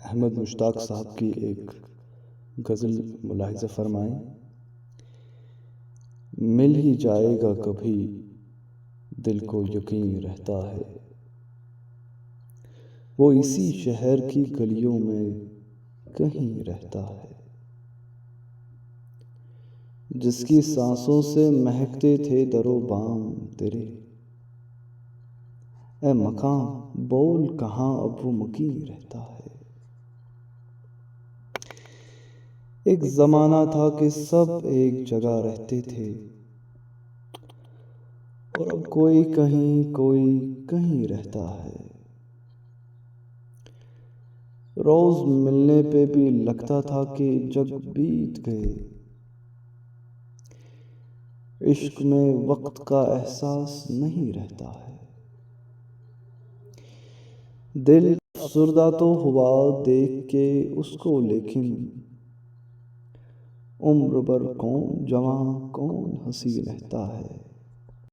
احمد مشتاق صاحب کی ایک غزل ملاحظہ فرمائیں۔ مل ہی جائے گا کبھی دل کو یقین رہتا ہے، وہ اسی شہر کی گلیوں میں کہیں رہتا ہے، جس کی سانسوں سے مہکتے تھے در و بام تیرے، اے مکاں بول کہاں اب وہ مقیم رہتا ہے۔ ایک زمانہ تھا کہ سب ایک جگہ رہتے تھے، اور اب کوئی کہیں رہتا ہے۔ روز ملنے پہ بھی لگتا تھا کہ جگ بیت گئے، عشق میں وقت کا احساس نہیں رہتا ہے۔ دل افسردہ تو ہوا دیکھ کے اس کو، لیکن عمر بھر کون جواں کون ہنسی رہتا ہے۔